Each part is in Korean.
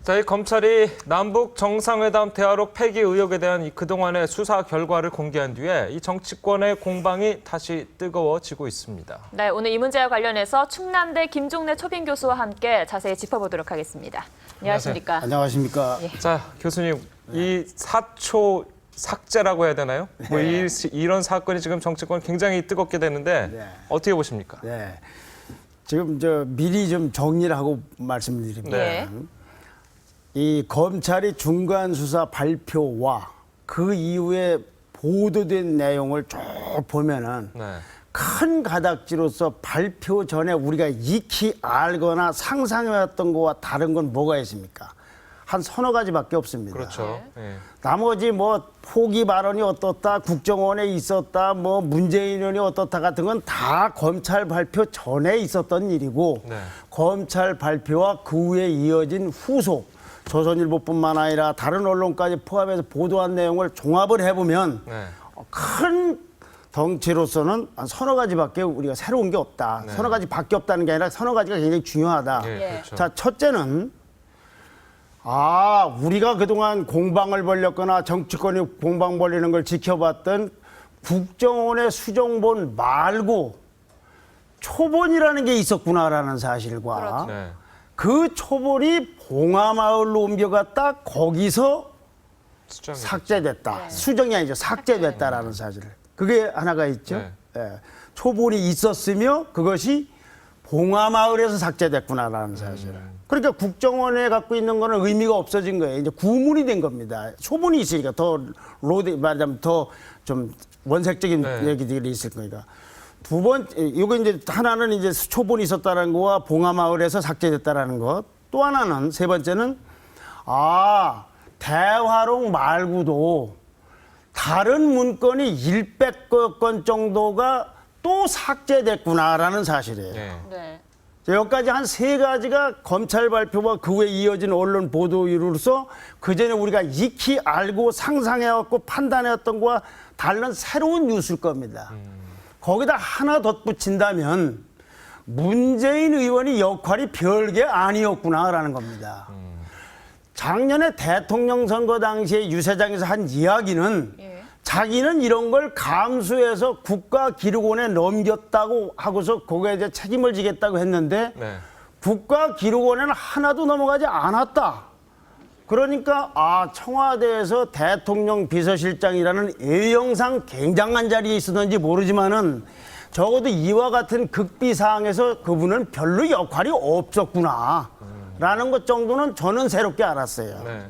자, 이 검찰이 남북 정상회담 대화록 폐기 의혹에 대한 이 그동안의 수사 결과를 공개한 뒤에 이 정치권의 공방이 다시 뜨거워지고 있습니다. 네, 오늘 이 문제와 관련해서 충남대 김종래 초빙 교수와 함께 자세히 짚어보도록 하겠습니다. 안녕하십니까? 안녕하십니까? 예. 자, 교수님, 이 사초 삭제라고 해야 되나요? 뭐 이런 사건이 지금 정치권 굉장히 뜨겁게 되는데 네. 어떻게 보십니까? 네. 지금 미리 좀 정리를 하고 말씀드립니다. 네. 이 검찰이 중간 수사 발표와 그 이후에 보도된 내용을 쭉 보면은 네. 큰 가닥지로서 발표 전에 우리가 익히 알거나 상상해왔던 거와 다른 건 뭐가 있습니까? 한 서너 가지밖에 없습니다. 그렇죠. 예. 나머지 뭐 포기 발언이 어떻다, 국정원에 있었다, 뭐 문재인 의원이 어떻다 같은 건 다 검찰 발표 전에 있었던 일이고 네. 검찰 발표와 그 후에 이어진 후속 조선일보뿐만 아니라 다른 언론까지 포함해서 보도한 내용을 종합을 해보면 네. 큰 덩치로서는 한 서너 가지밖에 우리가 새로운 게 없다. 네. 서너 가지밖에 없다는 게 아니라 서너 가지가 굉장히 중요하다. 예, 그렇죠. 자, 첫째는 우리가 그동안 공방을 벌였거나 정치권이 공방 벌리는 걸 지켜봤던 국정원의 수정본 말고 초본이라는 게 있었구나라는 사실과 네. 그 초본이 봉하마을로 옮겨갔다 거기서 수정이 삭제됐다. 네. 수정이 아니죠. 삭제됐다라는 사실. 그게 하나가 있죠. 네. 예. 초본이 있었으며 그것이 봉하마을에서 삭제됐구나라는 사실. 그러니까 국정원에 갖고 있는 거는 의미가 없어진 거예요. 이제 구문이 된 겁니다. 초본이 있으니까 더 말하자면 더 좀 원색적인 네. 얘기들이 있을 거니까. 두 번째, 이거 이제 하나는 이제 초본이 있었다는 거와 봉하마을에서 삭제됐다라는 것. 또 하나는 세 번째는 대화록 말고도 다른 문건이 100건 정도가 또 삭제됐구나라는 사실이에요. 네. 네. 여기까지 한 세 가지가 검찰 발표와 그 후에 이어진 언론 보도로서 그전에 우리가 익히 알고 상상해왔고 판단해왔던 것과 다른 새로운 뉴스일 겁니다. 거기다 하나 덧붙인다면 문재인 의원이 역할이 별게 아니었구나라는 겁니다. 작년에 대통령 선거 당시에 유세장에서 한 이야기는 예. 자기는 이런 걸 감수해서 국가기록원에 넘겼다고 하고서 거기에 이제 책임을 지겠다고 했는데 네. 국가기록원에는 하나도 넘어가지 않았다. 그러니까 청와대에서 대통령 비서실장이라는 A형상 굉장한 자리에 있었는지 모르지만은 적어도 이와 같은 극비 사항에서 그분은 별로 역할이 없었구나. 라는 것 정도는 저는 새롭게 알았어요. 네.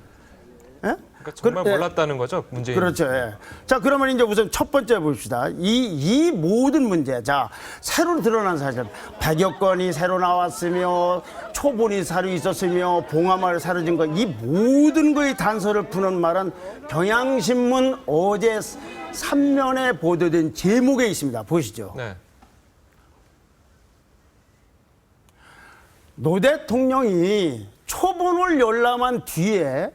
예? 그러니까 정말 그- 예. 몰랐다는 거죠, 문재인. 그렇죠. 예. 자, 그러면 이제 우선 첫 번째 봅시다. 이 모든 문제. 자, 새로 드러난 사실. 100여 건이 새로 나왔으며, 초본이 새로 있었으며, 봉하마을 사라진 거. 이 모든 거의 단서를 푸는 말은 경향신문 어제 3면에 보도된 제목에 있습니다. 보시죠. 네. 노 대통령이 초본을 열람한 뒤에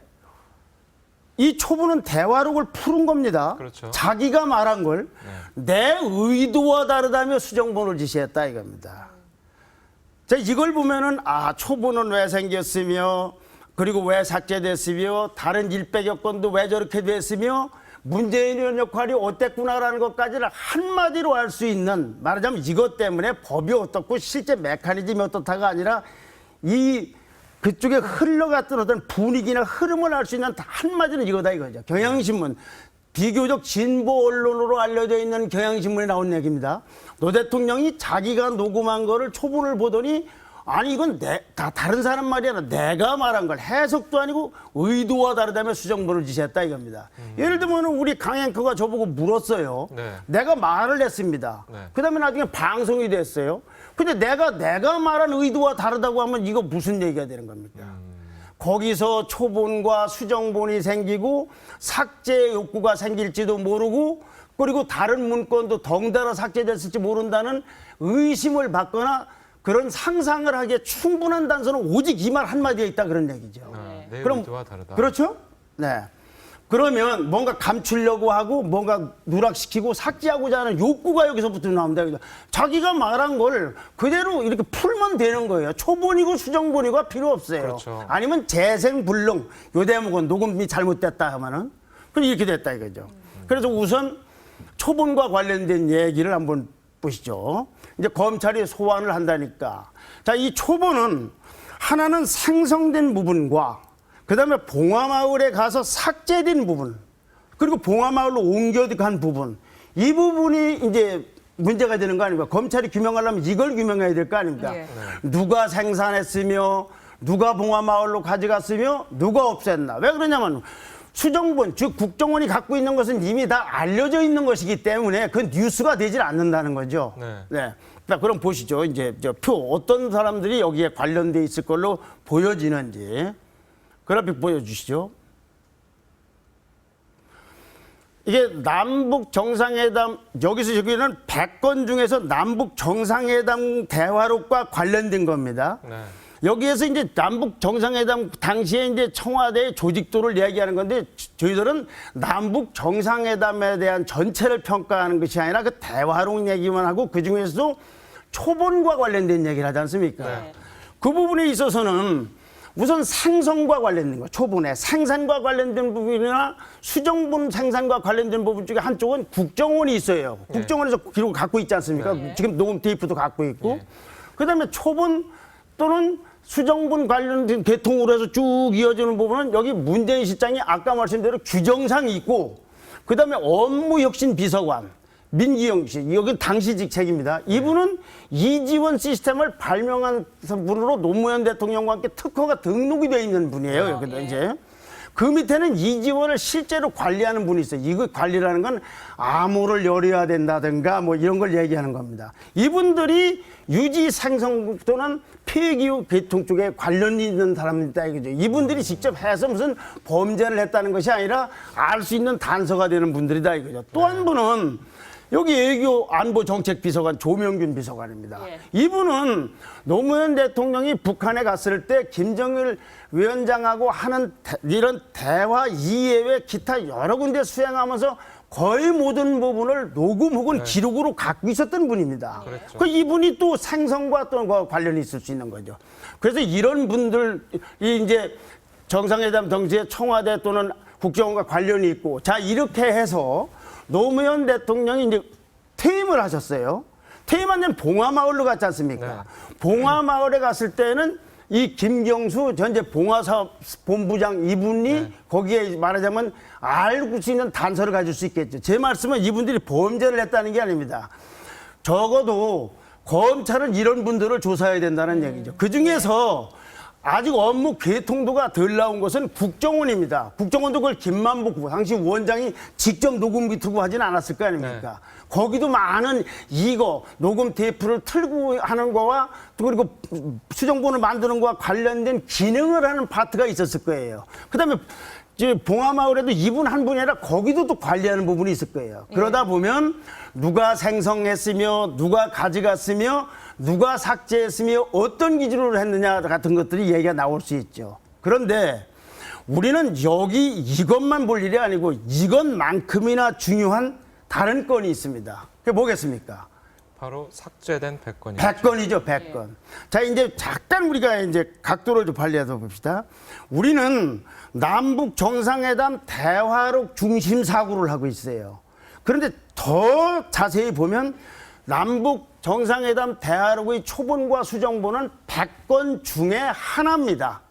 이 초본은 대화록을 푸른 겁니다. 그렇죠. 자기가 말한 걸 내 의도와 다르다며 수정본을 지시했다 이겁니다. 자, 이걸 보면은 초본은 왜 생겼으며 그리고 왜 삭제됐으며 다른 100여 건도 왜 저렇게 됐으며 문재인 의원 역할이 어땠구나라는 것까지를 한마디로 알 수 있는, 말하자면 이것 때문에 법이 어떻고 실제 메커니즘이 어떻다가 아니라 그쪽에 흘러갔던 어떤 분위기나 흐름을 알 수 있는 한마디로 이거다 이거죠. 경향신문, 비교적 진보 언론으로 알려져 있는 경향신문에 나온 얘기입니다. 노 대통령이 자기가 녹음한 거를 초본을 보더니 이건 다른 사람 말이 아니라 내가 말한 걸 해석도 아니고 의도와 다르다며 수정본을 지시했다 이겁니다. 예를 들면 우리 강 앵커가 저보고 물었어요. 네. 내가 말을 했습니다. 네. 그다음에 나중에 방송이 됐어요. 근데 내가 말한 의도와 다르다고 하면 이거 무슨 얘기가 되는 겁니까? 거기서 초본과 수정본이 생기고 삭제 욕구가 생길지도 모르고 그리고 다른 문건도 덩달아 삭제됐을지 모른다는 의심을 받거나 그런 상상을 하기에 충분한 단서는 오직 이 말 한마디에 있다 그런 얘기죠. 내 그럼 의도와 다르다. 그렇죠? 네. 그러면 뭔가 감추려고 하고 뭔가 누락시키고 삭제하고자 하는 욕구가 여기서부터 나옵니다. 자기가 말한 걸 그대로 이렇게 풀면 되는 거예요. 초본이고 수정본이고 필요 없어요. 그렇죠. 아니면 재생불능, 요 대목은 녹음이 잘못됐다 하면은 그럼 이렇게 됐다 이거죠. 그래서 우선 초본과 관련된 얘기를 한번 보시죠. 이제 검찰이 소환을 한다니까. 자, 이 초본은 하나는 생성된 부분과 그다음에 봉화마을에 가서 삭제된 부분, 그리고 봉화마을로 옮겨간 부분, 이 부분이 이제 문제가 되는 거 아닙니까? 검찰이 규명하려면 이걸 규명해야 될 거 아닙니까? 예. 누가 생산했으며, 누가 봉화마을로 가져갔으며, 누가 없앴나? 왜 그러냐면 수정본, 즉 국정원이 갖고 있는 것은 이미 다 알려져 있는 것이기 때문에 그 뉴스가 되질 않는다는 거죠. 네. 자, 그럼 보시죠. 이제 저 표 어떤 사람들이 여기에 관련돼 있을 걸로 보여지는지. 그래픽 보여주시죠. 이게 남북 정상회담, 여기서 여기는 100건 중에서 남북 정상회담 대화록과 관련된 겁니다. 네. 여기에서 이제 남북 정상회담 당시에 이제 청와대의 조직도를 이야기하는 건데 저희들은 남북 정상회담에 대한 전체를 평가하는 것이 아니라 그 대화록 얘기만 하고 그 중에서도 초본과 관련된 얘기를 하지 않습니까? 네. 그 부분에 있어서는 우선 생성과 관련된 거, 초본에 생산과 관련된 부분이나 수정본 생산과 관련된 부분 중에 한쪽은 국정원이 있어요. 국정원에서 기록을 갖고 있지 않습니까? 지금 녹음 테이프도 갖고 있고. 그다음에 초본 또는 수정본 관련된 계통으로 해서 쭉 이어지는 부분은 여기 문재인 실장이 아까 말씀대로 규정상이 있고 그다음에 업무혁신비서관 민기영 씨, 여기 당시 직책입니다. 이분은 이지원 시스템을 발명한 분으로 노무현 대통령과 함께 특허가 등록이 되어 있는 분이에요. 여기도 이제. 그 밑에는 이지원을 실제로 관리하는 분이 있어요. 이거 관리라는 건 암호를 열어야 된다든가 뭐 이런 걸 얘기하는 겁니다. 이분들이 유지 생성 또는 폐기후 계통 쪽에 관련이 있는 사람이다 이거죠. 이분들이 직접 해서 무슨 범죄를 했다는 것이 아니라 알 수 있는 단서가 되는 분들이다 이거죠. 또 한 분은 여기 외교 안보 정책 비서관 조명균 비서관입니다. 예. 이분은 노무현 대통령이 북한에 갔을 때 김정일 위원장하고 하는 이런 대화 이외에 기타 여러 군데 수행하면서 거의 모든 부분을 녹음 혹은 기록으로 갖고 있었던 분입니다. 그렇죠. 그 이분이 또 생성과 또 관련이 있을 수 있는 거죠. 그래서 이런 분들이 이제 정상회담 당시에 청와대 또는 국정원과 관련이 있고 자 이렇게 해서 노무현 대통령이 이제 퇴임을 하셨어요. 퇴임한 데는 봉화마을로 갔지 않습니까? 네. 봉화마을에 갔을 때는 이 김경수 현재 봉화사업 본부장 이분이 거기에 말하자면 알고 수 있는 단서를 가질 수 있겠죠. 제 말씀은 이분들이 범죄를 했다는 게 아닙니다. 적어도 검찰은 이런 분들을 조사해야 된다는 얘기죠. 그중에서 아직 업무 개통도가 덜 나온 것은 국정원입니다. 국정원도 그걸 김만복 당시 원장이 직접 녹음기 틀고 하진 않았을 거 아닙니까? 거기도 많은 이거 녹음 테이프를 틀고 하는 거와 또 그리고 수정본을 만드는 거와 관련된 기능을 하는 파트가 있었을 거예요. 그다음에 봉화마을에도 이분 한 분이 아니라 거기도 또 관리하는 부분이 있을 거예요. 그러다 보면 누가 생성했으며 누가 가져갔으며 누가 삭제했으며 어떤 기준으로 했느냐 같은 것들이 얘기가 나올 수 있죠. 그런데 우리는 여기 이것만 볼 일이 아니고 이것만큼이나 중요한 다른 건이 있습니다. 그게 뭐겠습니까? 바로 삭제된 100건이죠. 100건이죠, 100건. 자, 이제 잠깐 우리가 이제 각도를 좀 발휘해서 봅시다. 우리는 남북 정상회담 대화록 중심 사고를 하고 있어요. 그런데 더 자세히 보면 남북 정상회담 대화록의 초본과 수정본은 100건 중에 하나입니다.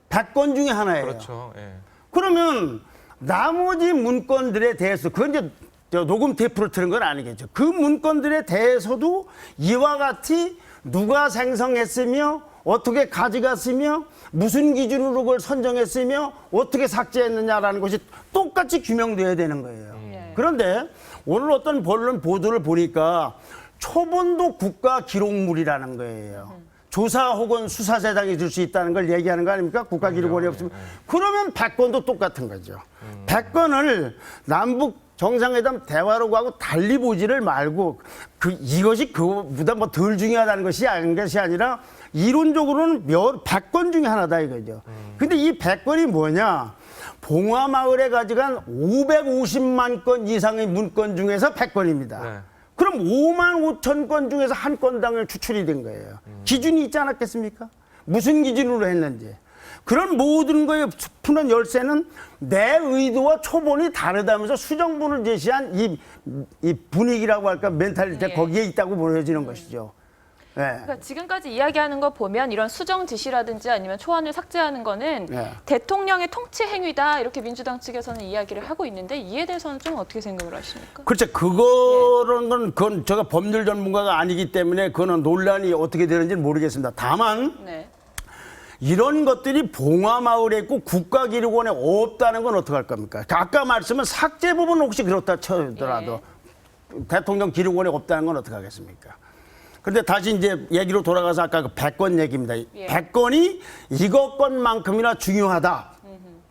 100건 중에 하나예요. 그렇죠. 예. 그러면 나머지 문건들에 대해서 그건 이제 녹음 테이프를 틀은 건 아니겠죠. 그 문건들에 대해서도 이와 같이 누가 생성했으며 어떻게 가져갔으며 무슨 기준으로 그걸 선정했으며 어떻게 삭제했느냐라는 것이 똑같이 규명돼야 되는 거예요. 그런데 오늘 어떤 언론 보도를 보니까 초본도 국가 기록물이라는 거예요. 조사 혹은 수사대상에 줄 수 있다는 걸 얘기하는 거 아닙니까? 국가기록원이 없으면. 그러면 100건도 똑같은 거죠. 100건을 남북 정상회담 대화록하고 달리 보지를 말고 이것이 그보다 뭐 덜 중요하다는 것이 아니라 이론적으로는 100건 중에 하나다 이거죠. 근데 이 100건이 뭐냐? 봉화마을에 가져간 550만 건 이상의 문건 중에서 100건입니다. 네. 그럼 5만 5천 건 중에서 한 건당을 추출이 된 거예요. 기준이 있지 않았겠습니까? 무슨 기준으로 했는지. 그런 모든 거에 푸는 열쇠는 내 의도와 초본이 다르다면서 수정본을 제시한 이 분위기라고 할까 멘탈리티 예. 거기에 있다고 보여지는 것이죠. 예. 그러니까 지금까지 이야기하는 거 보면 이런 수정 지시라든지 아니면 초안을 삭제하는 거는 네. 대통령의 통치 행위다 이렇게 민주당 측에서는 이야기를 하고 있는데 이에 대해서는 좀 어떻게 생각을 하십니까? 그렇죠. 그거는 그건 제가 법률 전문가가 아니기 때문에 그거는 논란이 어떻게 되는지는 모르겠습니다. 다만 네. 이런 것들이 봉화마을에 있고 국가기록원에 없다는 건 어떡할 겁니까? 아까 말씀은 삭제 부분 혹시 그렇다 쳐더라도 대통령 기록원에 없다는 건 어떡하겠습니까? 그런데 다시 이제 얘기로 돌아가서 아까 그 100건 얘기입니다. 예. 100건이 이것 건만큼이나 중요하다.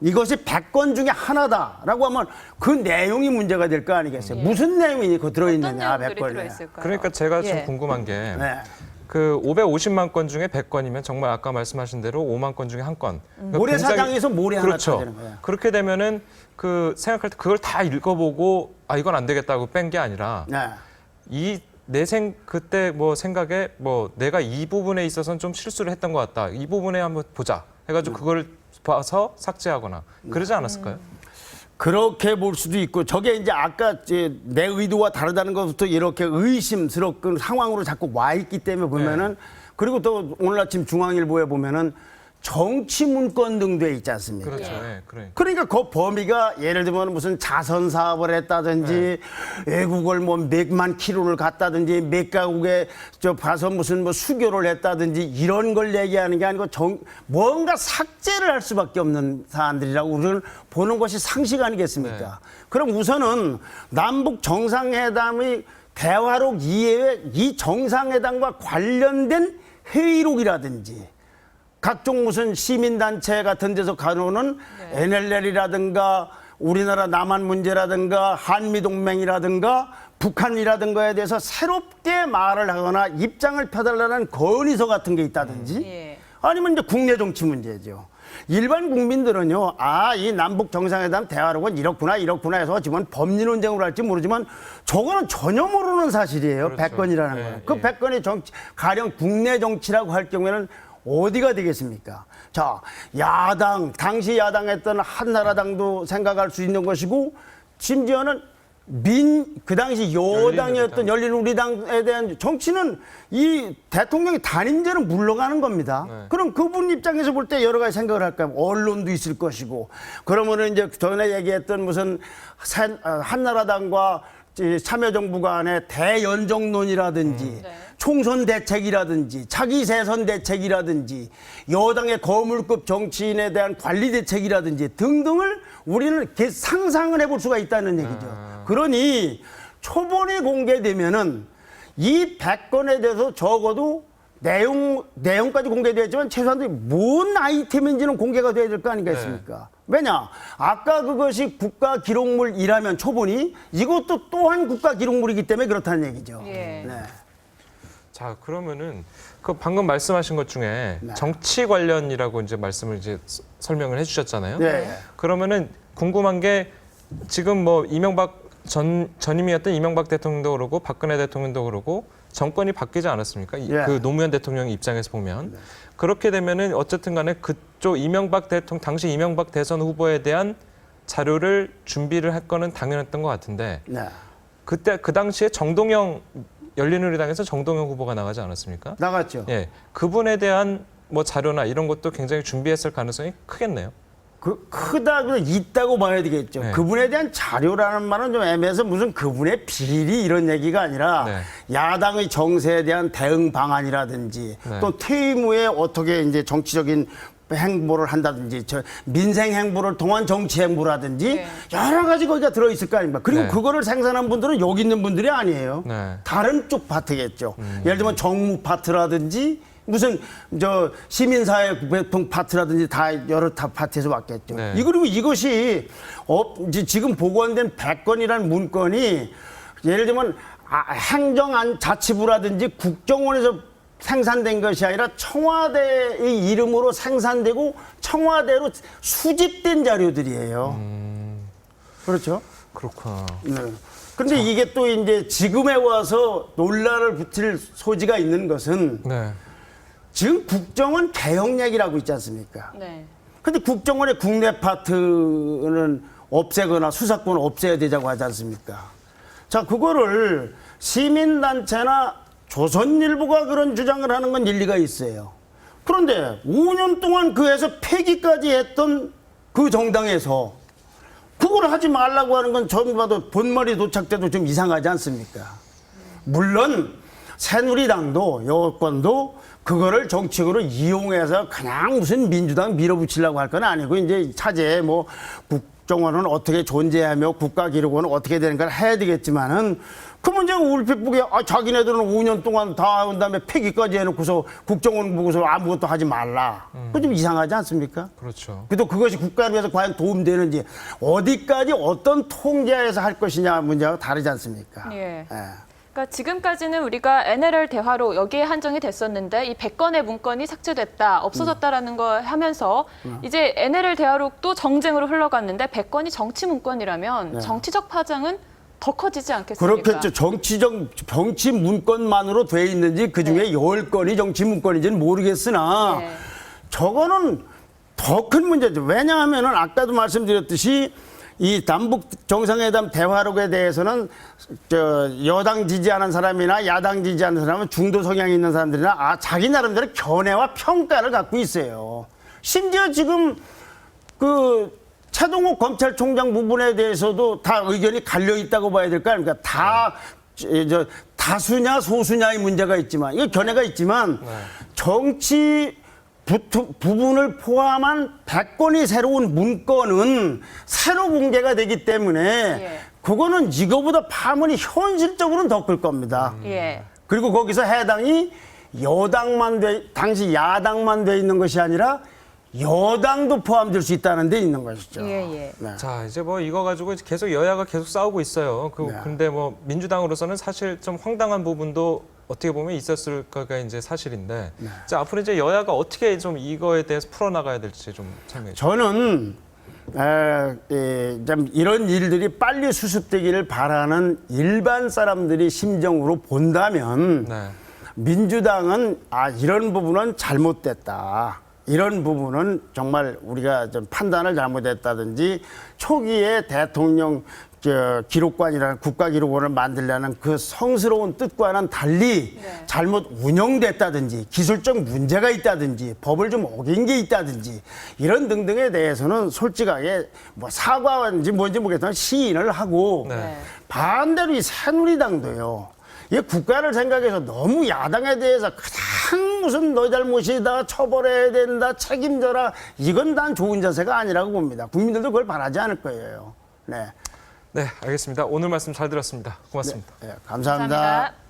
이것이 100건 중에 하나다라고 하면 그 내용이 문제가 될 거 아니겠어요? 무슨 내용이 그 어떤 들어있느냐, 내용들이 100건에. 들어있을까요? 그러니까 제가 좀 예. 궁금한 게 네. 그 550만 건 중에 100건이면 정말 아까 말씀하신 대로 5만 건 중에 한 건. 그러니까 모래사장에서 모래 하나 그렇죠. 찾는 거예요. 그렇게 되면은 그 생각할 때 그걸 다 읽어보고 아 이건 안 되겠다고 뺀 게 아니라 네. 이 그때 뭐 생각에 뭐 내가 이 부분에 있어서는 좀 실수를 했던 것 같다. 이 부분에 한번 보자. 해가지고 그걸 봐서 삭제하거나 그러지 않았을까요? 그렇게 볼 수도 있고 저게 이제 아까 이제 내 의도와 다르다는 것부터 이렇게 의심스럽고 상황으로 자꾸 와 있기 때문에 보면은 그리고 또 오늘 아침 중앙일보에 보면은 정치 문건 등 돼 있지 않습니까? 그렇죠. 예, 그래. 그러니까 그 범위가 예를 들면 무슨 자선 사업을 했다든지 외국을 뭐 몇만 킬로를 갔다든지 몇 가국에 저 가서 무슨 뭐 수교를 했다든지 이런 걸 얘기하는 게 아니고 뭔가 삭제를 할 수밖에 없는 사안들이라고 우리는 보는 것이 상식 아니겠습니까? 네. 그럼 우선은 남북 정상회담의 대화록 이외에 이 정상회담과 관련된 회의록이라든지 각종 무슨 시민단체 같은 데서 가놓는 NLL이라든가 우리나라 남한 문제라든가 한미동맹이라든가 북한이라든가에 대해서 새롭게 말을 하거나 입장을 펴달라는 건의서 같은 게 있다든지 예. 아니면 이제 국내 정치 문제죠. 일반 국민들은요, 이 남북 정상회담 대화록은 이렇구나 해서 지금 법리 논쟁으로 할지 모르지만 저거는 전혀 모르는 사실이에요. 그렇죠. 100건이라는 예, 거는. 그 예. 100건이 가령 국내 정치라고 할 경우에는 어디가 되겠습니까? 자, 당시 야당했던 한나라당도 생각할 수 있는 것이고, 심지어는 그 당시 여당이었던 열린우리당에 대한 정치는 이 대통령이 단임제는 물러가는 겁니다. 네. 그럼 그분 입장에서 볼 때 여러 가지 생각을 할까요? 언론도 있을 것이고, 그러면은 이제 전에 얘기했던 무슨 한나라당과 참여정부 간의 대연정론이라든지 총선 대책이라든지 차기 재선 대책이라든지 여당의 거물급 정치인에 대한 관리 대책이라든지 등등을 우리는 이렇게 상상을 해볼 수가 있다는 얘기죠. 그러니 초본이 공개되면은 이 100건에 대해서 적어도 내용까지 공개되었지만 최소한 뭔 아이템인지는 공개가 돼야 될 거 아니겠습니까? 왜냐? 아까 그것이 국가기록물이라면 초본이 이것도 또한 국가기록물이기 때문에 그렇다는 얘기죠. 예. 네. 자 그러면은 그 방금 말씀하신 것 중에 정치 관련이라고 이제 말씀을 이제 설명을 해주셨잖아요. 네. 그러면은 궁금한 게 지금 뭐 전임이었던 이명박 대통령도 그러고 박근혜 대통령도 그러고 정권이 바뀌지 않았습니까? 예. 그 노무현 대통령 입장에서 보면 그렇게 되면은 어쨌든 간에 그쪽 당시 이명박 대선 후보에 대한 자료를 준비를 할 거는 당연했던 것 같은데 네. 그때 그 당시에 열린우리당에서 정동영 후보가 나가지 않았습니까? 나갔죠. 예, 그분에 대한 뭐 자료나 이런 것도 굉장히 준비했을 가능성이 크겠네요. 크다고 있다고 봐야 되겠죠. 네. 그분에 대한 자료라는 말은 좀 애매해서 무슨 그분의 비리 이런 얘기가 아니라 네. 야당의 정세에 대한 대응 방안이라든지 네. 또 퇴임 후에 어떻게 이제 정치적인 행보를 한다든지 민생 행보를 통한 정치 행보라든지 네. 여러 가지 거기가 들어있을 거 아닙니까? 그리고 네. 그거를 생산한 분들은 여기 있는 분들이 아니에요. 네. 다른 쪽 파트겠죠. 예를 들면 정무 파트라든지 무슨 시민사회 파트라든지 다 여러 파트에서 왔겠죠. 네. 그리고 이것이 이제 지금 복원된 100건이라는 문건이 예를 들면 행정안 자치부라든지 국정원에서 생산된 것이 아니라 청와대의 이름으로 생산되고 청와대로 수집된 자료들이에요. 그렇죠? 그렇구나. 네. 근데 이게 또 이제 지금에 와서 논란을 붙일 소지가 있는 것은 네. 지금 국정원 개혁 얘기라고 있지 않습니까? 네. 근데 국정원의 국내 파트는 없애거나 수사권을 없애야 되자고 하지 않습니까? 자, 그거를 시민단체나 조선일보가 그런 주장을 하는 건 일리가 있어요. 그런데 5년 동안 그 해서 폐기까지 했던 그 정당에서 그걸 하지 말라고 하는 건 전 봐도 본머리 도착돼도 좀 이상하지 않습니까? 물론 새누리당도 여권도 그거를 정치적으로 이용해서 그냥 무슨 민주당 밀어붙이려고 할 건 아니고 이제 차제에 뭐 국정원은 어떻게 존재하며 국가기록원은 어떻게 되는 걸 해야 되겠지만은 그 문제가 얼핏 보기에 자기네들은 5년 동안 다 한 다음에 폐기까지 해놓고서 국정원 보고서 아무것도 하지 말라. 그거 좀 이상하지 않습니까? 그렇죠. 그래도 그것이 국가를 위해서 과연 도움되는지 어디까지 어떤 통제하에서 할 것이냐 문제하고 다르지 않습니까? 예. 예. 그러니까 지금까지는 우리가 NLL 대화로 여기에 한정이 됐었는데 이 100건의 문건이 삭제됐다, 없어졌다라는 걸 하면서 이제 NLL 대화록도 정쟁으로 흘러갔는데 100건이 정치 문건이라면 네. 정치적 파장은 더 커지지 않겠습니까? 그렇겠죠. 정치 문건만으로 돼 있는지 그중에 10건이 정치 문건인지는 모르겠으나 네. 저거는 더 큰 문제죠. 왜냐하면은 아까도 말씀드렸듯이 이 남북 정상회담 대화록에 대해서는 여당 지지하는 사람이나 야당 지지하는 사람은 중도 성향이 있는 사람들이나 자기 나름대로 견해와 평가를 갖고 있어요. 심지어 지금 그 최동욱 검찰총장 부분에 대해서도 다 의견이 갈려 있다고 봐야 될까? 그러니까 다수냐 소수냐의 문제가 있지만 이거 견해가 있지만 정치 부분을 포함한 100건이 새로운 문건은 새로 공개가 되기 때문에 예. 그거는 이거보다 파문이 현실적으로는 더 클 겁니다. 예. 그리고 거기서 해당이 당시 야당만 돼 있는 것이 아니라 여당도 포함될 수 있다는 데 있는 것이죠. 예, 예. 네. 자, 이제 뭐 이거 가지고 계속 여야가 계속 싸우고 있어요. 네. 근데 뭐 민주당으로서는 사실 좀 황당한 부분도 어떻게 보면 있었을 거가 이제 사실인데, 네. 자, 앞으로 이제 여야가 어떻게 좀 이거에 대해서 풀어나가야 될지 좀 설명해 주세요. 저는 좀 이런 일들이 빨리 수습되기를 바라는 일반 사람들이 심정으로 본다면 네. 민주당은 이런 부분은 잘못됐다. 이런 부분은 정말 우리가 좀 판단을 잘못했다든지 초기에 대통령 기록관이라는 국가기록원을 만들려는 그 성스러운 뜻과는 달리 잘못 운영됐다든지 기술적 문제가 있다든지 법을 좀 어긴 게 있다든지 이런 등등에 대해서는 솔직하게 뭐 사과인지 뭔지 모르겠지만 시인을 하고 네. 반대로 이 새누리당도요. 이 국가를 생각해서 너무 야당에 대해서 그냥 무슨 너 잘못이다, 처벌해야 된다, 책임져라. 이건 난 좋은 자세가 아니라고 봅니다. 국민들도 그걸 바라지 않을 거예요. 네. 네, 알겠습니다. 오늘 말씀 잘 들었습니다. 고맙습니다. 네, 감사합니다. 감사합니다.